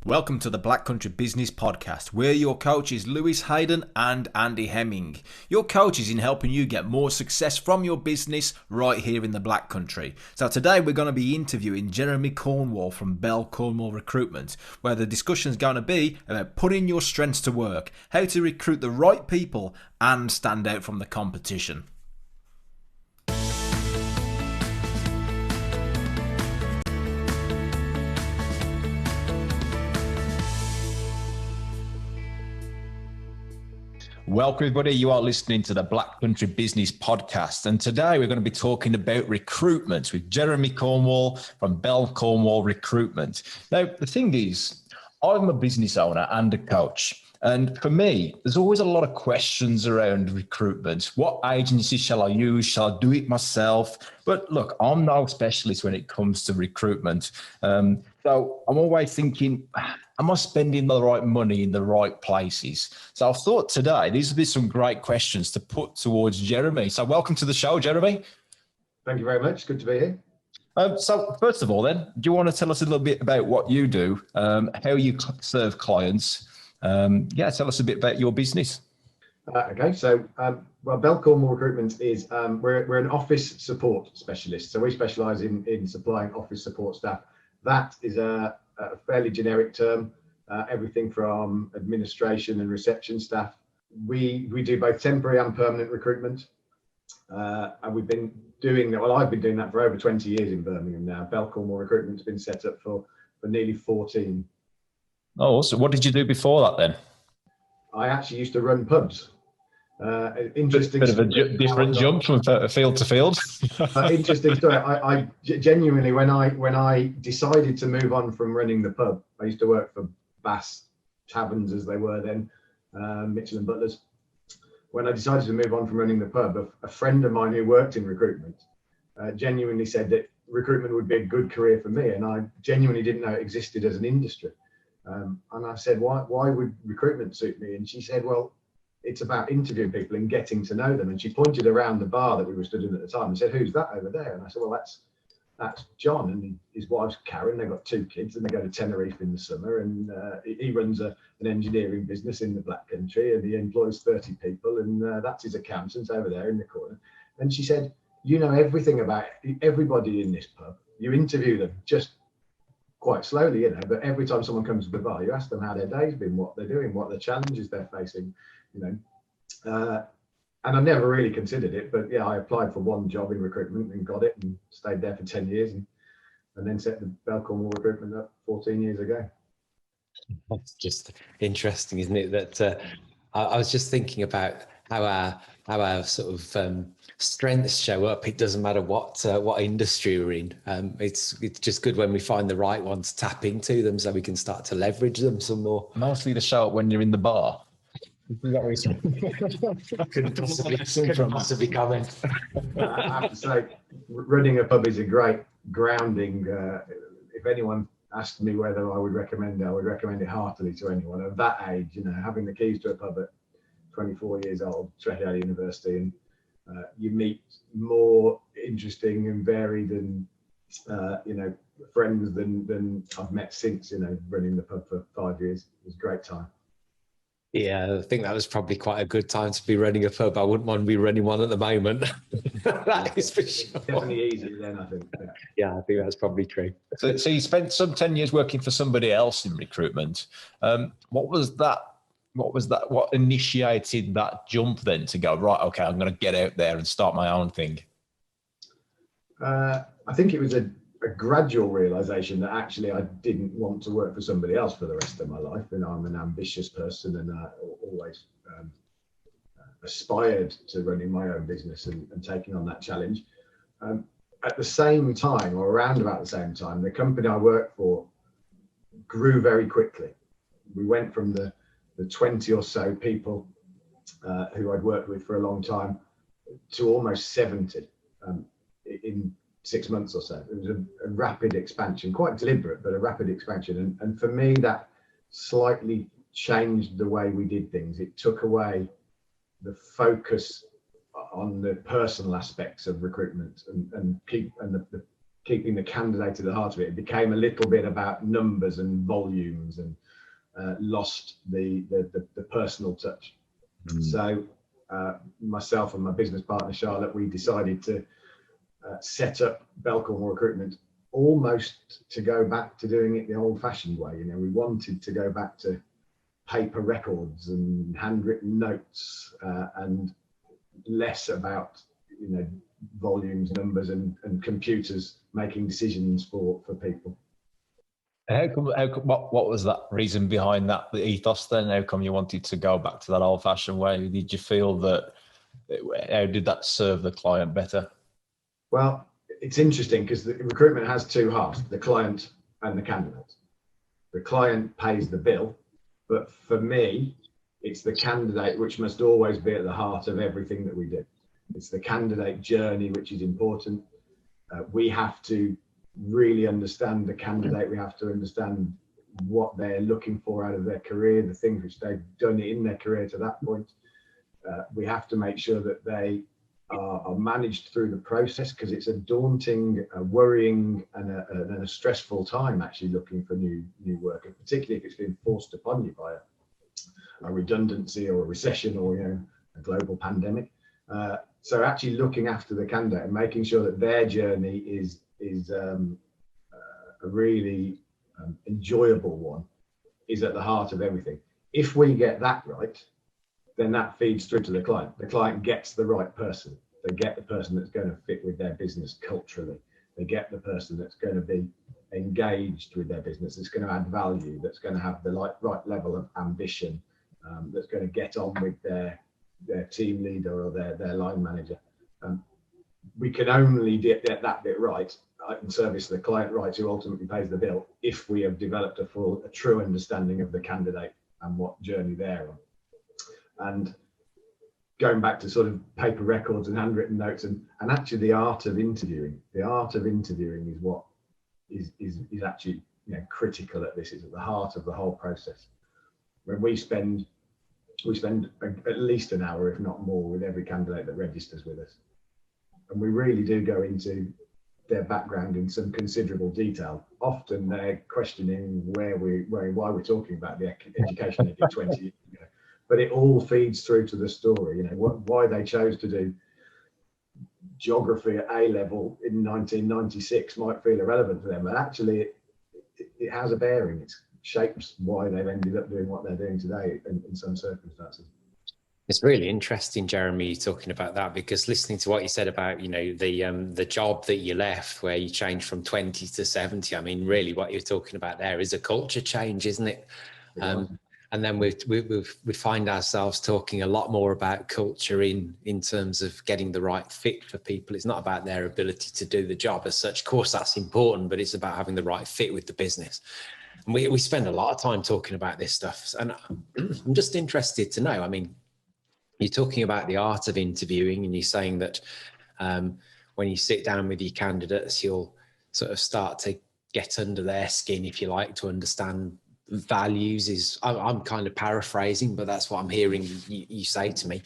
Welcome to the Black Country Business Podcast. We're your coaches, Lewis Hayden and Andy Hemming. Your coaches in helping you get more success from your business right here in the Black Country. So today we're going to be interviewing Jeremy Cornwall from Bell Cornwall Recruitment, where the discussion is going to be about putting your strengths to work, how to recruit the right people and stand out from the competition. Welcome everybody, you are listening to the Black Country Business Podcast, and today we're going to be talking about recruitment with Jeremy Cornwall from Bell Cornwall Recruitment. Now, the thing is, I'm a business owner and a coach, and for me, there's always a lot of questions around recruitment. What agency shall I use? Shall I do it myself? But look, I'm no specialist when it comes to recruitment. So I'm always thinking, am I spending the right money in the right places? So I thought today, these would be some great questions to put towards Jeremy. So welcome to the show, Jeremy. Thank you very much. Good to be here. So first of all then, do you want to tell us a little bit about what you do, how you serve clients? Tell us a bit about your business. Bell Cornwall Recruitment is, we're an office support specialist. So we specialise in supplying office support staff. That is a fairly generic term, everything from administration and reception staff. We do both temporary and permanent recruitment. And we've been doing that. Well, I've been doing that for over 20 years in Birmingham now. Bell Cornwall Recruitment's been set up for nearly 14. Oh, so what did you do before that then? I actually used to run pubs. Interesting. Bit of a different jump from field to field. Interesting story. I genuinely, when I decided to move on from running the pub, I used to work for Bass Taverns as they were then, Mitchell and Butlers. When I decided to move on from running the pub, a friend of mine who worked in recruitment genuinely said that recruitment would be a good career for me, and I genuinely didn't know it existed as an industry. And I said, why would recruitment suit me? And she said, well, it's about interviewing people and getting to know them. And she pointed around the bar that we were stood in at the time and said, who's that over there? And I said, well, that's John and his wife's Karen. They've got 2 kids and they go to Tenerife in the summer. And he runs an engineering business in the Black Country and he employs 30 people. And that's his accountant over there in the corner. And she said, you know everything about everybody in this pub. You interview them just quite slowly, but every time someone comes to the bar, you ask them how their day's been, what they're doing, what the challenges they're facing, and I never really considered it, but yeah, I applied for one job in recruitment and got it and stayed there for 10 years and then set the Bell Cornwall Recruitment up 14 years ago. That's just interesting, isn't it? That I was just thinking about how our sort of strengths show up. It doesn't matter what industry we're in. It's just good when we find the right ones, tap into them so we can start to leverage them some more. Mostly to show up when you're in the bar. Couldn't possibly comment. I have to say, running a pub is a great grounding. If anyone asked me whether I would recommend it heartily to anyone of that age. Having the keys to a pub at 24 years old, straight out of university, and you meet more interesting and varied and friends than I've met since running the pub for 5 years. It was a great time. Yeah, I think that was probably quite a good time to be running a pub. I wouldn't want to be running one at the moment. That is for sure. Definitely easier then, I think. Yeah, I think that's probably true. So you spent some 10 years working for somebody else in recruitment. What was that? What initiated that jump then to go, right, okay, I'm going to get out there and start my own thing? I think it was a gradual realization that actually I didn't want to work for somebody else for the rest of my life. I'm an ambitious person and always aspired to running my own business and taking on that challenge. At the same time, or around about the same time, the company I worked for grew very quickly. We went from the 20 or so people who I'd worked with for a long time to almost 70 in 6 months or so. It was a rapid expansion, quite deliberate, but a rapid expansion. And for me, that slightly changed the way we did things. It took away the focus on the personal aspects of recruitment and the keeping the candidate at the heart of it, it became a little bit about numbers and volumes, and lost the personal touch. So myself and my business partner Charlotte, we decided to set up Bell Cornwall Recruitment almost to go back to doing it the old-fashioned way. You know, we wanted to go back to paper records and handwritten notes, and less about, you know, volumes, numbers, and computers making decisions for people. How come, what was that reason behind that, the ethos then? How come you wanted to go back to that old-fashioned way? Did you feel that, how did that serve the client better? Well, it's interesting because the recruitment has two halves, the client and the candidate. The client pays the bill, but for me, it's the candidate which must always be at the heart of everything that we do. It's the candidate journey which is important. We have to really understand the candidate. We have to understand what they're looking for out of their career, the things which they've done in their career to that point. We have to make sure that they are managed through the process, because it's a daunting, worrying, and a stressful time actually looking for new work, and particularly if it's been forced upon you by a redundancy or a recession or, you know, a global pandemic. So actually looking after the candidate and making sure that their journey is a really enjoyable one is at the heart of everything. If we get that right, then that feeds through to the client. The client gets the right person. They get the person that's going to fit with their business culturally. They get the person that's going to be engaged with their business, that's going to add value, that's going to have the right level of ambition, that's going to get on with their team leader or their line manager. We can only get that bit right and service the client right, who ultimately pays the bill, if we have developed a true understanding of the candidate and what journey they're on. And going back to sort of paper records and handwritten notes, and actually the art of interviewing is what is actually, you know, critical at this. Is at the heart of the whole process. When we spend at least an hour, if not more, with every candidate that registers with us, and we really do go into their background in some considerable detail. Often they're questioning why we're talking about the education they did 20 years ago. But it all feeds through to the story. You know, why they chose to do geography at A level in 1996 might feel irrelevant to them, but actually it has a bearing. It shapes why they've ended up doing what they're doing today in some circumstances. It's really interesting, Jeremy, talking about that, because listening to what you said about, you know, the job that you left, where you changed from 20 to 70, I mean, really what you're talking about there is a culture change, isn't it? And then we find ourselves talking a lot more about culture in terms of getting the right fit for people. It's not about their ability to do the job as such. Of course, that's important, but it's about having the right fit with the business. And we spend a lot of time talking about this stuff. And I'm just interested to know, I mean, you're talking about the art of interviewing, and you're saying that when you sit down with your candidates, you'll sort of start to get under their skin, if you like, to understand values. I'm kind of paraphrasing, but that's what I'm hearing you say to me.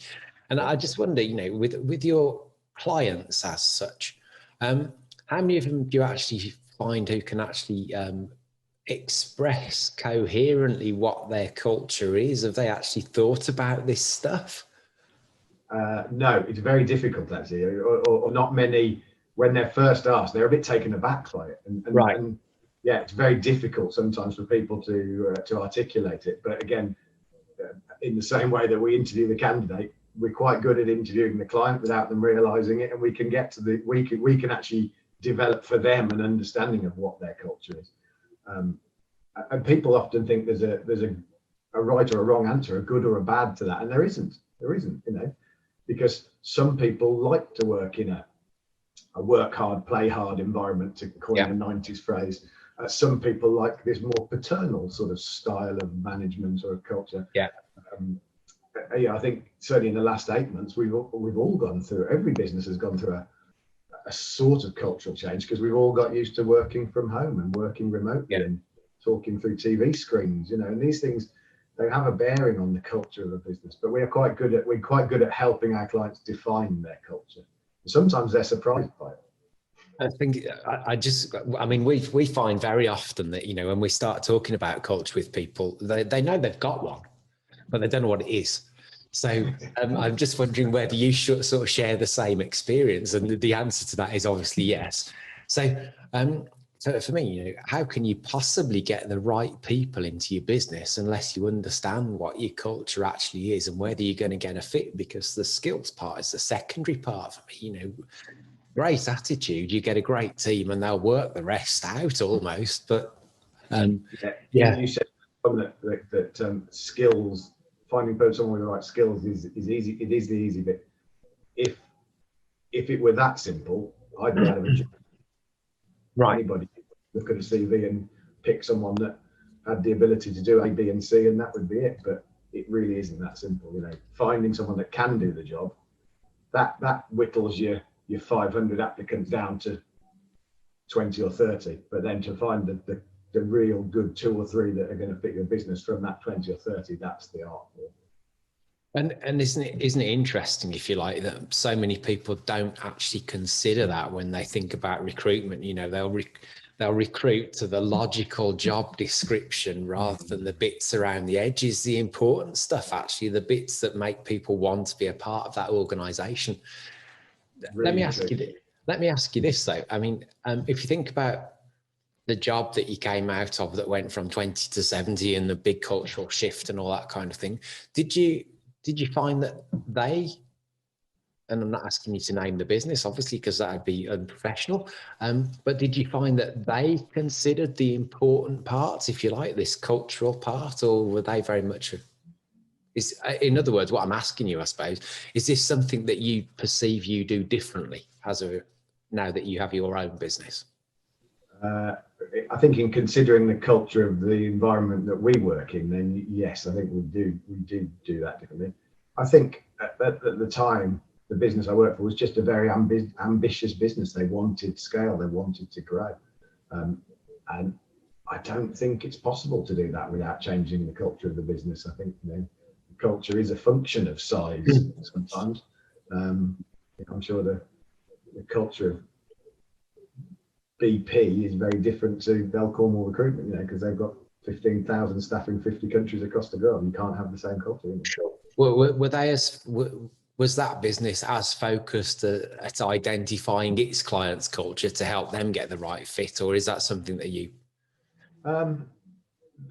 And I just wonder, you know, with your clients as such, how many of them do you actually find who can actually express coherently what their culture is? Have they actually thought about this stuff? No, it's very difficult actually, or not many. When they're first asked, they're a bit taken aback by it, and right. And yeah, it's very difficult sometimes for people to articulate it. But again, in the same way that we interview the candidate, we're quite good at interviewing the client without them realizing it, and we can get to we can actually develop for them an understanding of what their culture is. And people often think there's a right or a wrong answer, a good or a bad to that, and there isn't, you know, because some people like to work in a work hard, play hard environment, to coin a 90s phrase. Some people like this more paternal sort of style of management or culture. Yeah, I think certainly in the last 8 months, we've all gone through. Every business has gone through a sort of cultural change, because we've all got used to working from home and working remotely and talking through TV screens. You know, and these things, they have a bearing on the culture of a business. But we're quite good at helping our clients define their culture. Sometimes they're surprised by it. I think I mean, we find very often that, you know, when we start talking about culture with people, they know they've got one, but they don't know what it is. So I'm just wondering whether you should sort of share the same experience, and the answer to that is obviously yes. So for me, you know, how can you possibly get the right people into your business unless you understand what your culture actually is and whether you're going to get a fit? Because the skills part is the secondary part for me. You know, great attitude, you get a great team, and they'll work the rest out almost. But you said that skills, finding someone with the right skills is easy. It is the easy bit. If it were that simple, I'd be out of a job. Right. Anybody look at a CV and pick someone that had the ability to do A, B, and C, and that would be it. But it really isn't that simple. You know, finding someone that can do the job, that whittles your 500 applicants down to 20 or 30. But then to find the real good 2 or 3 that are going to fit your business from that 20 or 30, that's the art. And isn't it interesting, if you like, that so many people don't actually consider that when they think about recruitment? You know, they'll recruit to the logical job description rather than the bits around the edges, the important stuff, actually, the bits that make people want to be a part of that organisation. Really, let me ask you this though. I mean, if you think about the job that you came out of that went from 20 to 70 and the big cultural shift and all that kind of thing, did you find that they, and I'm not asking you to name the business, obviously, because that would be unprofessional, but did you find that they considered the important parts, if you like, this cultural part, or were they very much in other words, what I'm asking you, I suppose, is this something that you perceive you do differently now that you have your own business? I think in considering the culture of the environment that we work in, then yes, I think we do that differently. I think at the time, the business I worked for was just a very ambitious business. They wanted scale, they wanted to grow. And I don't think it's possible to do that without changing the culture of the business. I think, you know, culture is a function of size sometimes. I'm sure the culture of BP is very different to Bell Cornwall Recruitment, you know, because they've got 15,000 staff in 50 countries across the globe. You can't have the same culture. Sure. Was that business as focused at identifying its clients' culture to help them get the right fit, or is that something that you?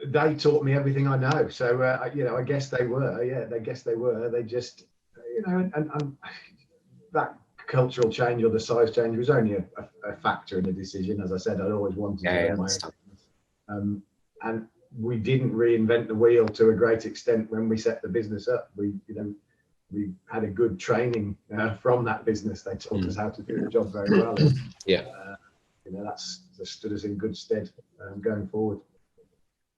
They taught me everything I know, so you know, I guess they were. Yeah, I guess they were. They just, you know, and that cultural change or the size change was only a factor in the decision. As I said, I'd always wanted to run my own business. And we didn't reinvent the wheel to a great extent when we set the business up. We had a good training from that business. They taught us how to do the job very well. And, you know, that's stood us in good stead going forward.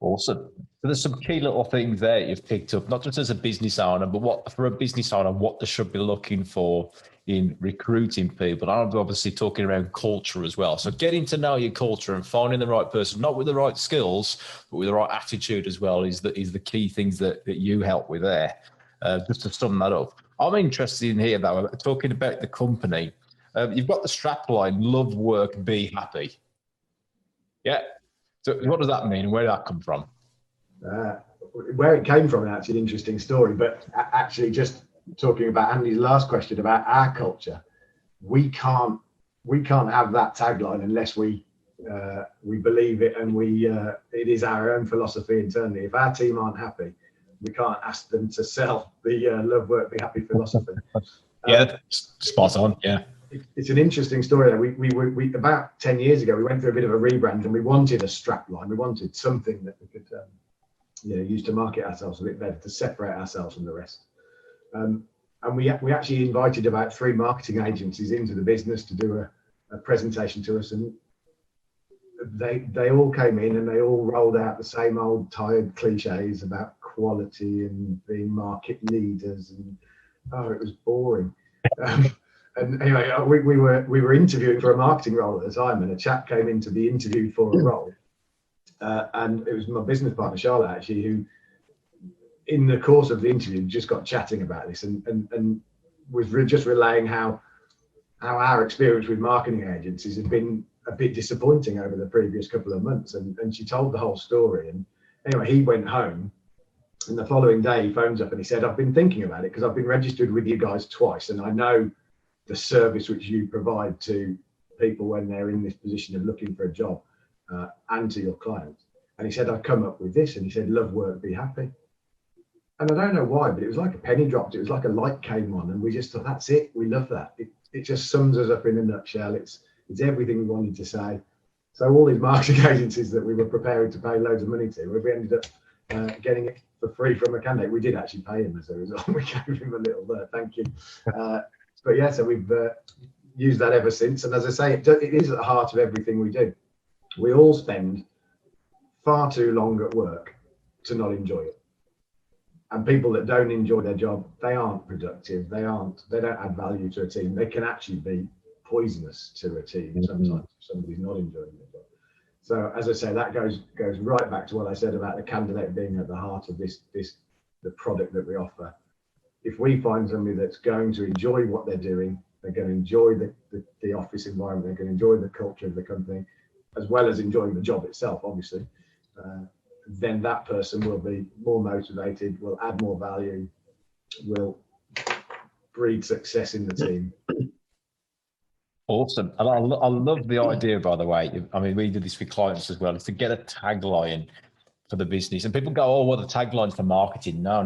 Awesome. So there's some key little things there you've picked up, not just as a business owner, but what they should be looking for in recruiting people. I'm obviously talking around culture as well. So getting to know your culture and finding the right person, not with the right skills, but with the right attitude as well, is the key things that you help with there. Just to sum that up, I'm interested in here though, talking about the company. You've got the strapline, love work, be happy. Yeah. So what does that mean and where did that come from? Where it came from, actually, an interesting story, but actually just talking about Andy's last question about our culture, we can't have that tagline unless we believe it and it is our own philosophy internally. If our team aren't happy, we can't ask them to sell the love, work, be happy philosophy. Yeah, spot on. Yeah. It's an interesting story. We about 10 years ago, we went through a bit of a rebrand and we wanted a strap line. We wanted something that we could use to market ourselves a bit better, to separate ourselves from the rest. And we actually invited about 3 marketing agencies into the business to do a presentation to us. And they all came in and they all rolled out the same old tired cliches about quality and being market leaders. And it was boring. And anyway, we were interviewing for a marketing role at the time, and a chap came in to be interviewed for a role, and it was my business partner Charlotte, actually, who, in the course of the interview, just got chatting about this and was just relaying how how our experience with marketing agencies had been a bit disappointing over the previous couple of months. And she told the whole story. And anyway, he went home, and the following day he phones up and he said, I've been thinking about it because I've been registered with you guys twice, and I know the service which you provide to people when they're in this position of looking for a job, and to your clients. And he said, I've come up with this. And he said, love, work, be happy. And I don't know why, but it was like a penny dropped. It was like a light came on, and we just thought, that's it. We love that. It just sums us up in a nutshell. It's everything we wanted to say. So all these marketing agencies that we were preparing to pay loads of money to, we ended up getting it for free from a candidate. We did actually pay him as a result. We gave him a little thank you. But yeah, so we've used that ever since. And as I say, it is at the heart of everything we do. We all spend far too long at work to not enjoy it. And people that don't enjoy their job, they aren't productive. They don't add value to a team. They can actually be poisonous to a team sometimes if somebody's not enjoying their job. So as I say, that goes right back to what I said about the candidate being at the heart of the product that we offer. If we find somebody that's going to enjoy what they're doing, they're going to enjoy the office environment, they're going to enjoy the culture of the company, as well as enjoying the job itself, obviously, then that person will be more motivated, will add more value, will breed success in the team. Awesome. And I love the idea, by the way. I mean, we do this with clients as well, is to get a tagline for the business. And people go, oh, well, the tagline's for marketing. No.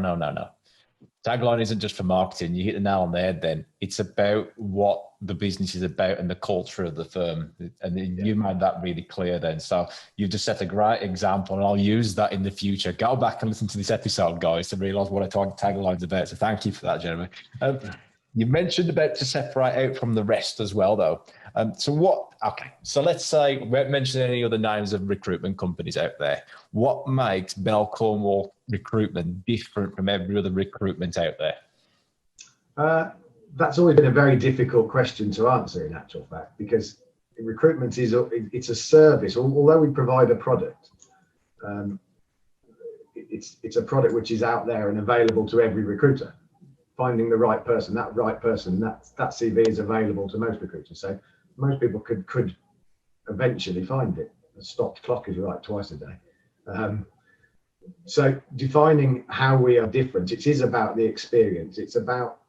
Tagline isn't just for marketing. You hit the nail on the head then. It's about what the business is about and the culture of the firm. And you made that really clear then. So you've just set a great example, and I'll use that in the future. Go back and listen to this episode, guys, to realize what I talk taglines about. So thank you for that, Jeremy. You mentioned about to separate out from the rest as well, though. So let's say we haven't mentioned any other names of recruitment companies out there. What makes Bell Cornwall Recruitment different from every other recruitment out there? That's always been a very difficult question to answer, in actual fact, because recruitment it's a service. Although we provide a product, it's a product which is out there and available to every recruiter. Finding the right person, that CV is available to most recruiters. So most people could eventually find it. The stopped clock is right twice a day. So defining how we are different, it is about the experience. It's about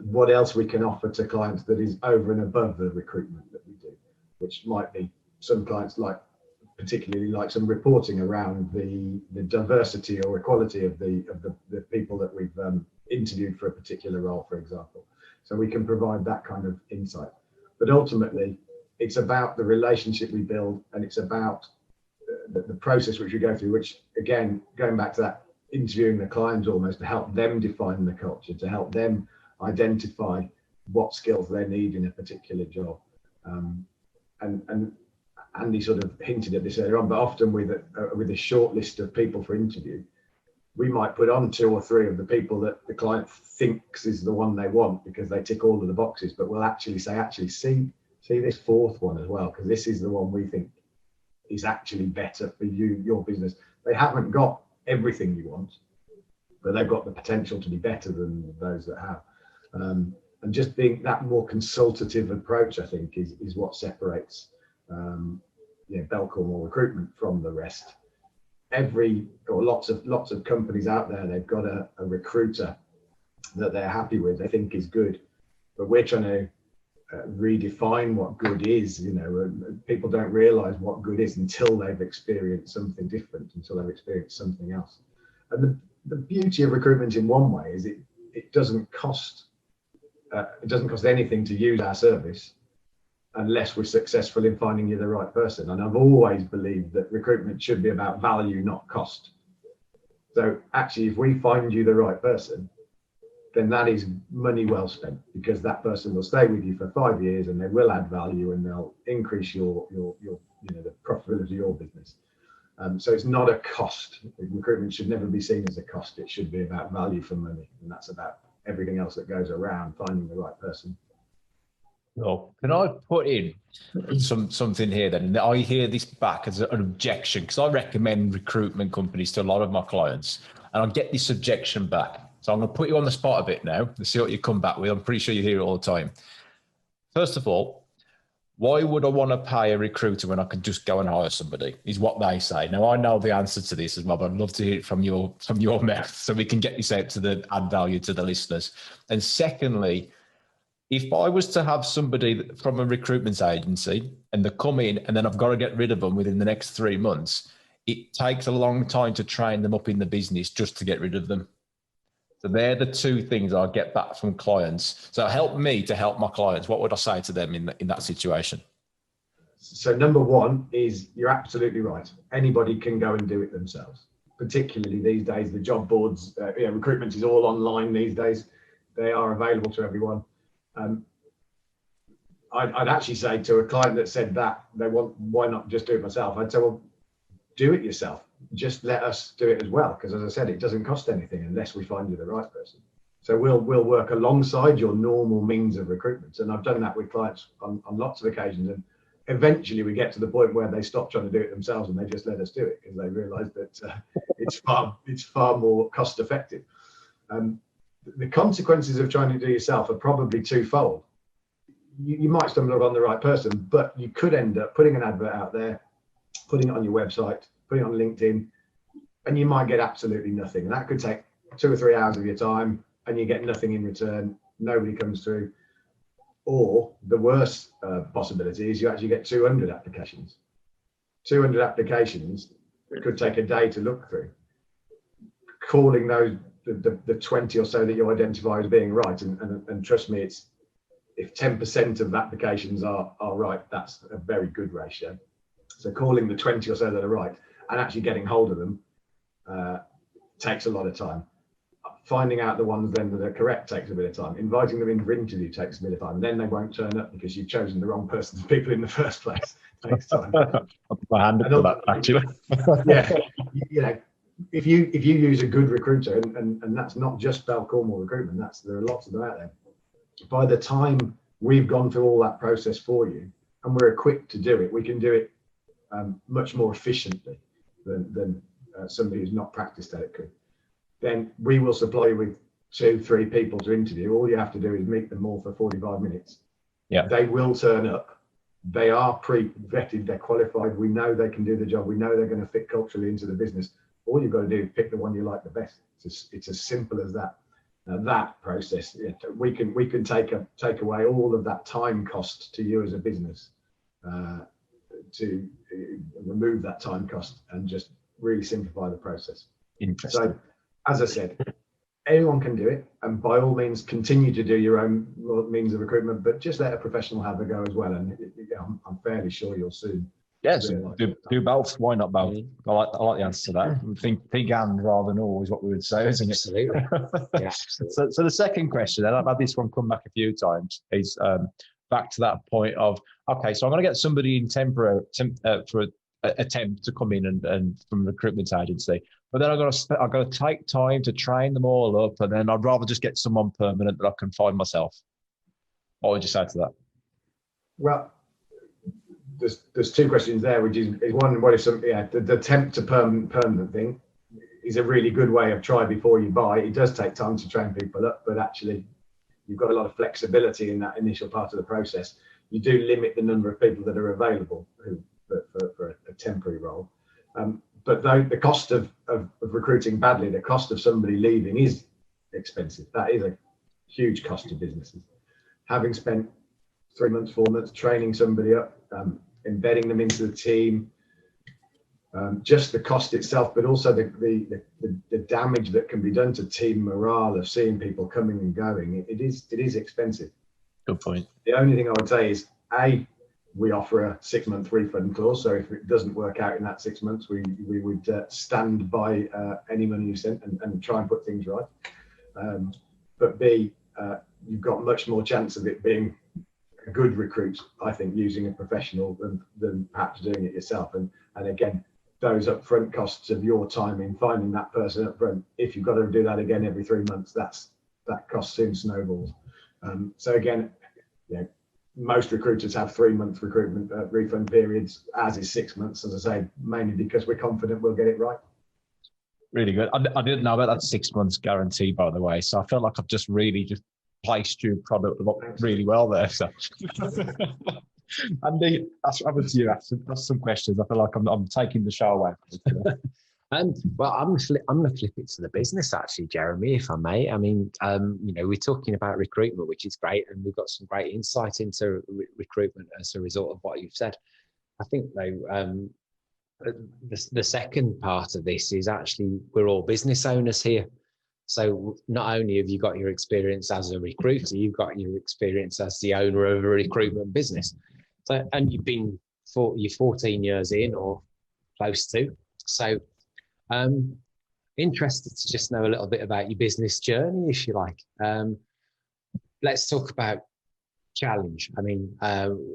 what else we can offer to clients that is over and above the recruitment that we do, which might be some clients particularly like some reporting around the diversity or equality of the people that we've interviewed for a particular role, for example. So we can provide that kind of insight. But ultimately, it's about the relationship we build, and it's about the process which we go through, which, again, going back to that, interviewing the clients almost to help them define the culture, to help them identify what skills they need in a particular job. And Andy sort of hinted at this earlier on, but often with a short list of people for interview, we might put on 2 or 3 of the people that the client thinks is the one they want because they tick all of the boxes, but we'll actually say, see this 4th one as well, because this is the one we think is actually better for your business. They haven't got everything you want, but they've got the potential to be better than those that have. And just being that more consultative approach, I think, is what separates Bell Cornwall Recruitment from the rest. Lots of companies out there, they've got a recruiter that they're happy with, they think is good, but we're trying to redefine what good is. People don't realize what good is until they've experienced something different, until they've experienced something else. And the beauty of recruitment in one way is it doesn't cost anything to use our service unless we're successful in finding you the right person. And I've always believed that recruitment should be about value, not cost. So actually, if we find you the right person, then that is money well spent, because that person will stay with you for 5 years and they will add value and they'll increase your the profitability of your business. So it's not a cost. Recruitment should never be seen as a cost. It should be about value for money, and that's about everything else that goes around finding the right person. Well, can I put in something here then? I hear this back as an objection, because I recommend recruitment companies to a lot of my clients, and I get this objection back. So I'm going to put you on the spot a bit now to see what you come back with. I'm pretty sure you hear it all the time. First of all, why would I want to pay a recruiter when I can just go and hire somebody? Is what they say. Now I know the answer to this as well, but I'd love to hear it from your mouth so we can get this out to the add value to the listeners. And secondly, if I was to have somebody from a recruitment agency and they come in and then I've got to get rid of them within the next 3 months, it takes a long time to train them up in the business just to get rid of them. So they're the two things I get back from clients. So help me to help my clients. What would I say to them in that situation? So number one is you're absolutely right. Anybody can go and do it themselves. Particularly these days, the job boards, recruitment is all online these days. They are available to everyone. I'd actually say to a client that said that why not just do it myself? I'd say, well, do it yourself. Just let us do it as well, because as I said, it doesn't cost anything unless we find you the right person. So we'll work alongside your normal means of recruitment, and I've done that with clients on lots of occasions. And eventually, we get to the point where they stop trying to do it themselves and they just let us do it because they realise that it's far more cost effective. The consequences of trying to do it yourself are probably twofold. You might stumble upon the right person, but you could end up putting an advert out there, putting it on your website, putting it on LinkedIn, and you might get absolutely nothing. And that could take 2 or 3 hours of your time and you get nothing in return. Nobody comes through. Or the worst possibility is you actually get 200 applications. 200 applications could take a day to look through. Calling those the 20 or so that you identify as being right, and trust me, if 10% of applications are right, that's a very good ratio. So calling the 20 or so that are right and actually getting hold of them takes a lot of time. Finding out the ones then that are correct takes a bit of time. Inviting them in for interview takes a bit of time. And then they won't turn up because you've chosen the wrong person to people in the first place. It takes time. I'll put my hand up for that, actually. Yeah, if you use a good recruiter, and that's not just Bell Cornwall Recruitment, there are lots of them out there. By the time we've gone through all that process for you and we're equipped to do it, we can do it much more efficiently than somebody who's not practiced at it could. Then we will supply you with 2-3 people to interview. All you have to do is meet them all for 45 minutes. Yeah. They will turn up. They are pre-vetted, they're qualified. We know they can do the job. We know they're going to fit culturally into the business. All you've got to do is pick the one you like the best. It's as simple as that. Now that process, we can take away all of that time cost to you as a business, to remove that time cost and just really simplify the process. Interesting. So, as I said, anyone can do it, and by all means continue to do your own means of recruitment, but just let a professional have a go as well. And I'm fairly sure you'll soon. Yes, do both. Why not both? I like the answer to that. Think and rather than all is what we would say, isn't it? Absolutely. Yeah, absolutely. So the second question, and I've had this one come back a few times, is back to that point of, okay, so I'm going to get somebody in temporary for a temp to come in and from a recruitment agency, but then I've got to take time to train them all up, and then I'd rather just get someone permanent that I can find myself. What would you say to that? Well, there's 2 questions there, which is one, what if the temp to permanent thing is a really good way of try before you buy. It does take time to train people up, but actually you've got a lot of flexibility in that initial part of the process. You do limit the number of people that are available for a temporary role. But though the cost of recruiting badly, the cost of somebody leaving is expensive. That is a huge cost to businesses. Having spent 3 months, 4 months training somebody up, embedding them into the team, just the cost itself, but also the damage that can be done to team morale of seeing people coming and going. It is expensive. Good point. The only thing I would say is, we offer a 6-month refund clause. So if it doesn't work out in that 6 months, we would stand by any money you sent and try and put things right. But B, you've got much more chance of it being a good recruit, I think, using a professional than perhaps doing it yourself. And again, those upfront costs of your time in finding that person up front, if you've got to do that again every 3 months, that cost soon snowballs. So again, most recruiters have 3-month recruitment refund periods, as is 6 months, as I say, mainly because we're confident we'll get it right. Really good. I didn't know about that 6 months guarantee, by the way. So I felt like I've just really placed your product really well there. So, Andy, that's over to you. That's some questions. I feel like I'm taking the show away. Well, I'm going to flip it to the business, actually, Jeremy, if I may. I mean, we're talking about recruitment, which is great, and we've got some great insight into recruitment as a result of what you've said. I think, though, the second part of this is actually we're all business owners here. So not only have you got your experience as a recruiter, you've got your experience as the owner of a recruitment business. So, and you're 14 years in or close to. So interested to just know a little bit about your business journey, if you like. Let's talk about challenge. I mean,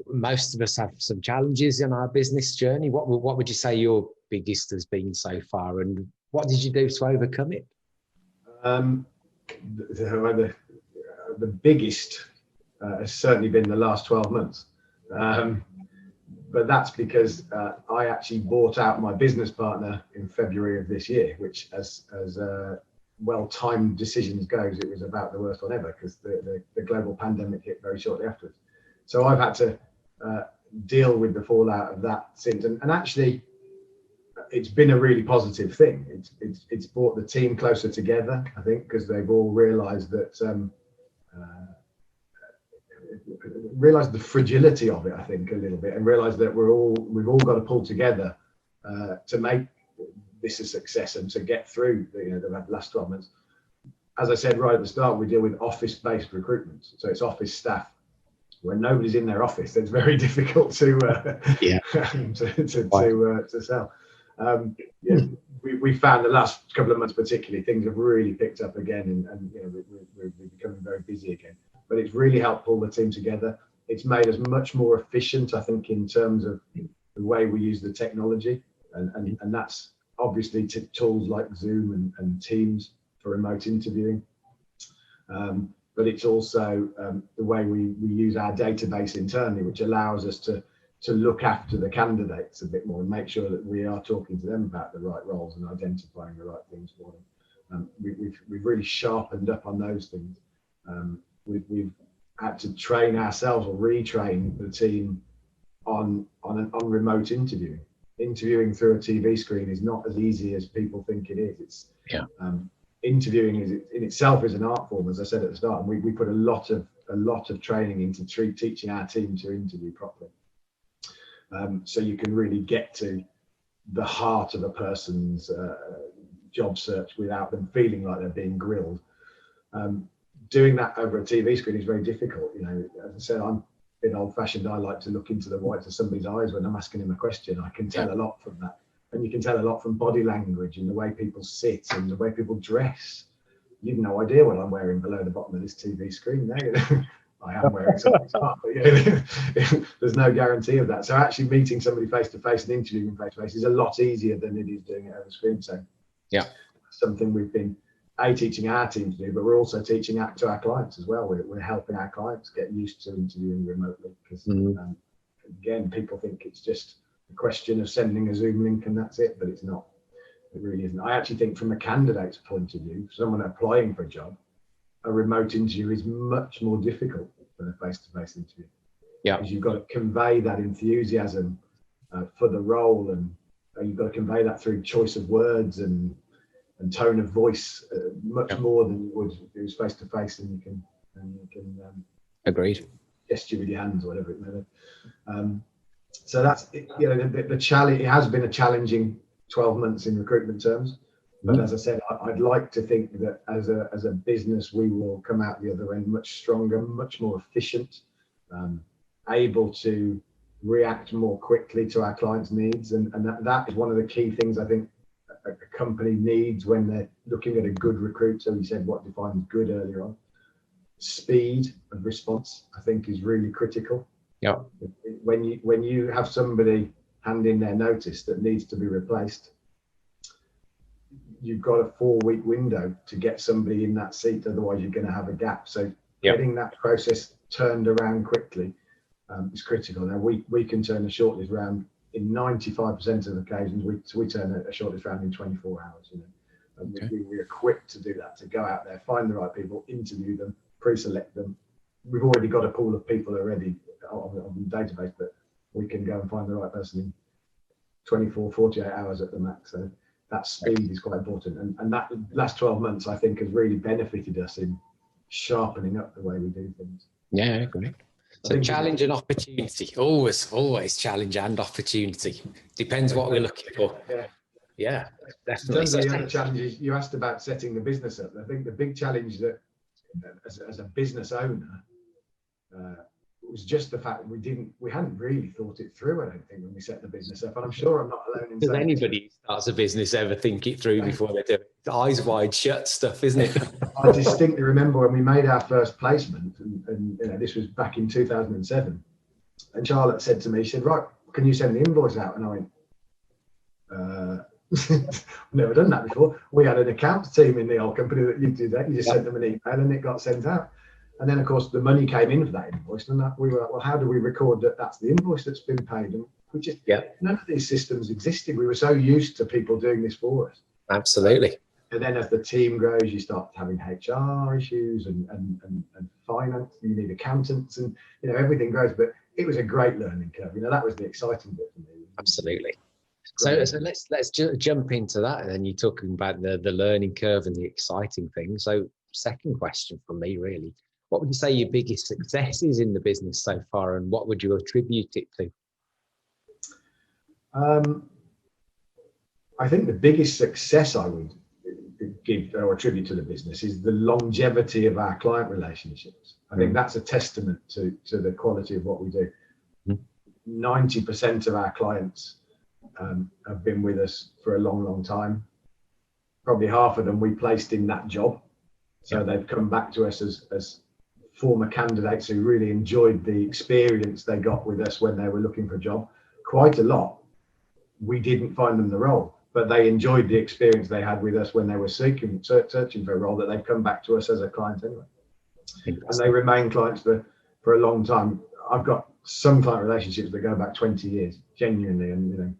most of us have some challenges in our business journey. What would you say your biggest has been so far, and what did you do to overcome it? The biggest has certainly been the last 12 months. But that's because I actually bought out my business partner in February of this year, which as well-timed decisions goes, it was about the worst one ever because the global pandemic hit very shortly afterwards. So I've had to deal with the fallout of that since. And actually, it's been a really positive thing. It's brought the team closer together, I think, because they've all realised that realised the fragility of it, I think, a little bit, and realised that we've all got to pull together to make this a success and to get through the last 12 months. As I said right at the start, we deal with office-based recruitment, so it's office staff. When nobody's in their office, it's very difficult to sell. We found the last couple of months particularly, things have really picked up again, and we're becoming very busy again. But it's really helped pull the team together. It's made us much more efficient, I think, in terms of the way we use the technology, and that's obviously tools like Zoom and Teams for remote interviewing. But it's also the way we use our database internally, which allows us to look after the candidates a bit more and make sure that we are talking to them about the right roles and identifying the right things for them. We've really sharpened up on those things. We've had to train ourselves or retrain the team on remote interviewing. Interviewing through a TV screen is not as easy as people think it is. Interviewing in itself is an art form, as I said at the start, and we put a lot of training into teaching our team to interview properly. So you can really get to the heart of a person's job search without them feeling like they're being grilled. Doing that over a TV screen is very difficult. As I said, I'm a bit old-fashioned. I like to look into the whites of somebody's eyes when I'm asking him a question. I can tell a lot from that. And you can tell a lot from body language and the way people sit and the way people dress. You've no idea what I'm wearing below the bottom of this TV screen there. I am wearing something smart, but there's no guarantee of that. So actually meeting somebody face to face and interviewing face to face is a lot easier than it is doing it over screen. So something we've been teaching our team to do, but we're also teaching that to our clients as well. We're helping our clients get used to interviewing remotely because again, people think it's just a question of sending a Zoom link and that's it, but it's not. It really isn't. I actually think from a candidate's point of view, someone applying for a job, a remote interview is much more difficult than a face-to-face interview. Because you've got to convey that enthusiasm for the role, and you've got to convey that through choice of words and tone of voice much more than you would if it was face-to-face, and you can agreed gesture with your hands or whatever it may be. So that's the challenge. It has been a challenging 12 months in recruitment terms. But as I said, I'd like to think that as a business, we will come out the other end much stronger, much more efficient, able to react more quickly to our clients' needs. And that is one of the key things I think a company needs when they're looking at a good recruit. So we said what defines good earlier on. Speed of response, I think, is really critical. When you have somebody hand in their notice that needs to be replaced, you've got a 4-week window to get somebody in that seat, otherwise you're going to have a gap. So getting that process turned around quickly is critical. Now we can turn a shortlist round in 95% of occasions. We turn a shortlist round in 24 hours. We're equipped to do that, to go out there, find the right people, interview them, pre-select them. We've already got a pool of people already on the database, but we can go and find the right person in 24, 48 hours at the max. So that speed is quite important. And that last 12 months, I think, has really benefited us in sharpening up the way we do things. Yeah, I agree. So challenge and opportunity, always challenge and opportunity. Depends what we're looking for. Yeah, definitely. In terms of the other challenges, you asked about setting the business up. I think the big challenge that as a business owner was just the fact we hadn't really thought it through, I don't think, when we set the business up. And I'm sure I'm not alone in saying. Does anybody who starts a business ever think it through before they do it? It's eyes wide shut stuff, isn't it? I distinctly remember when we made our first placement, and this was back in 2007. And Charlotte said to me, she said, "Right, can you send the invoice out?" And I went, never done that before. We had an accounts team in the old company that you do that. You just sent them an email and it got sent out. And then, of course, the money came in for that invoice, and we were like, well, how do we record that that's the invoice that's been paid? And we just, none of these systems existed. We were so used to people doing this for us. Absolutely. And then as the team grows, you start having HR issues and finance. You need accountants, and everything grows. But it was a great learning curve. That was the exciting bit for me. Absolutely. So let's jump into that. And then you're talking about the learning curve and the exciting thing. So second question from me, really. What would you say your biggest success is in the business so far, and what would you attribute it to? I think the biggest success I would give or attribute to the business is the longevity of our client relationships. I think that's a testament to the quality of what we do. 90% of our clients have been with us for a long, long time. Probably half of them we placed in that job. So they've come back to us as former candidates who really enjoyed the experience they got with us when they were looking for a job. Quite a lot, we didn't find them the role, but they enjoyed the experience they had with us when they were searching for a role, that they've come back to us as a client anyway. And they remain clients for a long time. I've got some client relationships that go back 20 years, genuinely, and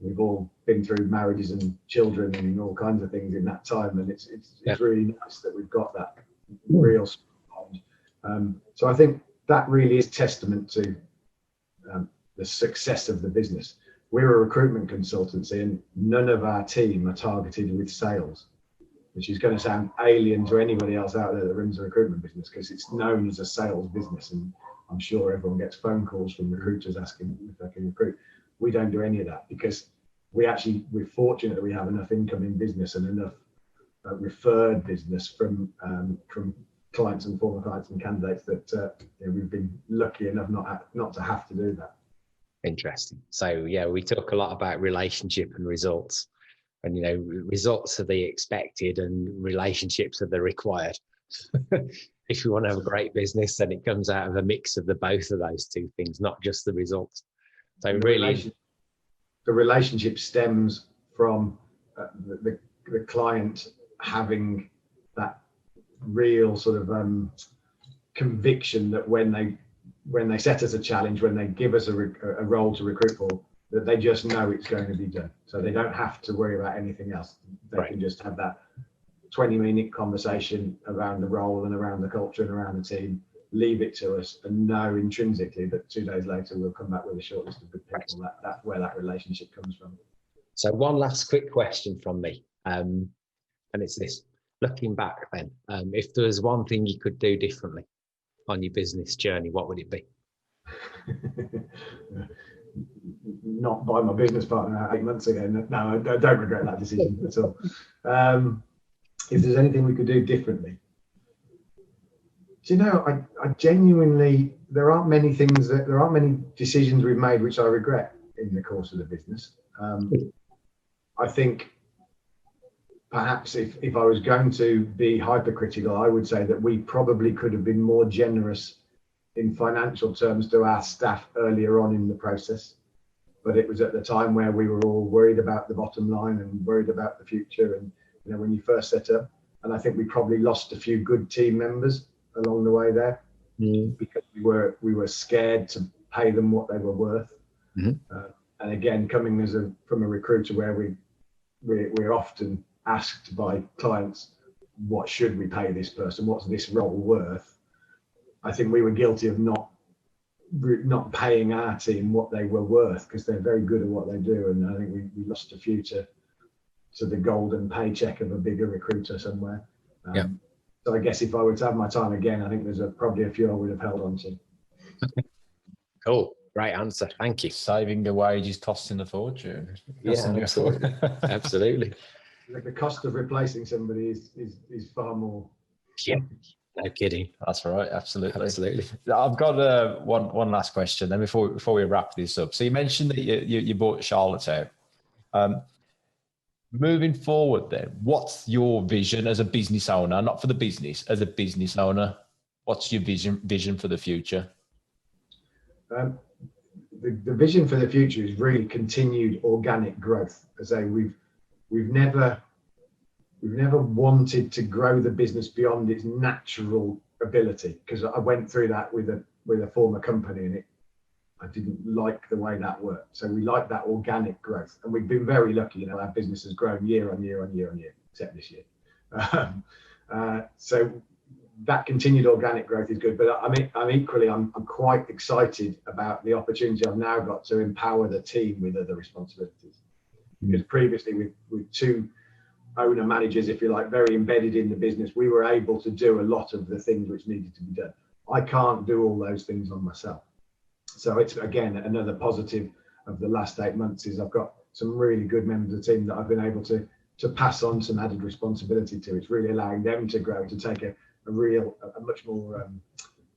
we've all been through marriages and children and all kinds of things in that time, and it's really nice that we've got that real bond. So I think that really is testament to the success of the business. We're a recruitment consultancy, and none of our team are targeted with sales, which is going to sound alien to anybody else out there that runs a recruitment business, because it's known as a sales business, and I'm sure everyone gets phone calls from recruiters asking if they can recruit. We don't do any of that, because we're fortunate that we have enough incoming business and enough referred business from clients and former clients and candidates that we've been lucky enough not to have to do that. Interesting. So we talk a lot about relationship and results, and results are the expected and relationships are the required. If you want to have a great business, then it comes out of a mix of both of those two things, not just the results. So the relationship stems from the client having that real sort of conviction that when they set us a challenge, when they give us a role to recruit for, that they just know it's going to be done. So they don't have to worry about anything else. They can just have that 20-minute conversation around the role and around the culture and around the team, leave it to us, and know intrinsically that 2 days later we'll come back with a short list of good people. That's where that relationship comes from. So one last quick question from me, and it's this: looking back then, if there was one thing you could do differently on your business journey, what would it be? Not buy my business partner 8 months ago. No, I don't regret that decision at all. If there's anything we could do differently, I genuinely, there aren't many decisions we've made which I regret in the course of the business. I think perhaps if I was going to be hypercritical, I would say that we probably could have been more generous in financial terms to our staff earlier on in the process. But it was at the time where we were all worried about the bottom line and worried about the future. And when you first set up, and I think we probably lost a few good team members along the way there, because we were scared to pay them what they were worth. And again, coming from a recruiter where we're often asked by clients, what should we pay this person? What's this role worth? I think we were guilty of not paying our team what they were worth, because they're very good at what they do. And I think we lost a few to the golden paycheck of a bigger recruiter somewhere. So I guess if I were to have my time again, I think there's probably a few I would have held on to. Cool. Right answer. Thank you. Saving the wages, costing a fortune. Absolutely. Absolutely. The cost of replacing somebody is far more. Yeah. No kidding. That's right. Absolutely. Absolutely. I've got one last question then before we wrap this up. So you mentioned that you bought Charlotte out. Moving forward then, what's your vision as a business owner, not for the business, as a business owner? What's your vision for the future? The vision for the future is really continued organic growth. As I say, we've never wanted to grow the business beyond its natural ability, because I went through that with a former company, and I didn't like the way that worked. So we like that organic growth, and we've been very lucky. Our business has grown year on year, except this year. So that continued organic growth is good. But I'm quite excited about the opportunity I've now got to empower the team with other responsibilities. Because previously with two owner managers, if you like, very embedded in the business, we were able to do a lot of the things which needed to be done. I can't do all those things on myself. So it's, again, another positive of the last 8 months is I've got some really good members of the team that I've been able to pass on some added responsibility to. It's really allowing them to grow, to take a much more,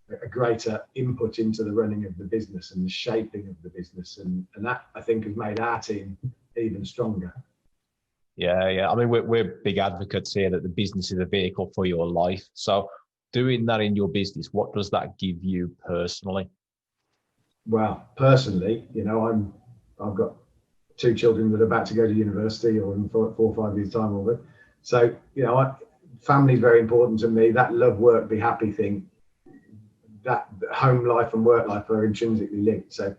a greater input into the running of the business and the shaping of the business. And that, I think, has made our team even stronger. Yeah. I mean, we're big advocates here that the business is a vehicle for your life. So doing that in your business, what does that give you personally? Well, personally, I've got 2 children that are about to go to university, or in 4 or 5 years' time, or whatever. So, family is very important to me. That love, work, be happy thing, that home life and work life are intrinsically linked. So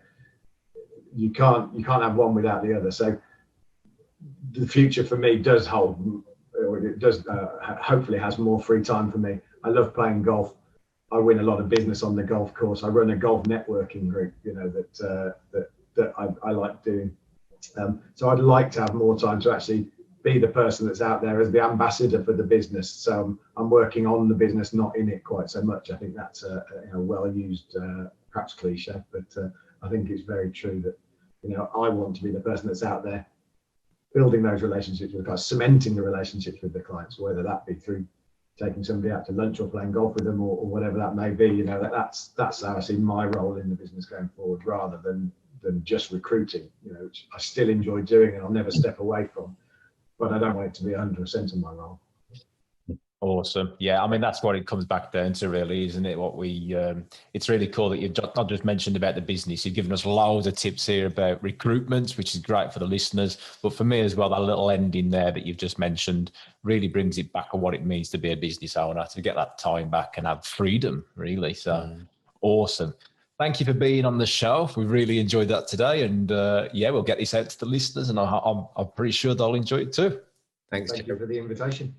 you can't have one without the other. So the future for me does hold, or it does hopefully has more free time for me. I love playing golf. I win a lot of business on the golf course. I run a golf networking group, that I like doing. So I'd like to have more time to actually be the person that's out there as the ambassador for the business. So I'm working on the business, not in it quite so much. I think that's a well-used, perhaps cliche, but I think it's very true that, I want to be the person that's out there building those relationships with the clients, cementing the relationships with the clients, whether that be through taking somebody out to lunch or playing golf with them, or whatever that may be. That's how I see my role in the business going forward, rather than just recruiting, which I still enjoy doing and I'll never step away from, but I don't want it to be 100% of my role. Awesome. Yeah, I mean, that's what it comes back down to, really, isn't it? It's really cool that you've not just mentioned about the business. You've given us loads of tips here about recruitment, which is great for the listeners. But for me as well, that little ending there that you've just mentioned really brings it back on what it means to be a business owner, to get that time back and have freedom, really. So awesome. Thank you for being on the show. We really enjoyed that today. And we'll get this out to the listeners, and I'm pretty sure they'll enjoy it too. Thank you for the invitation.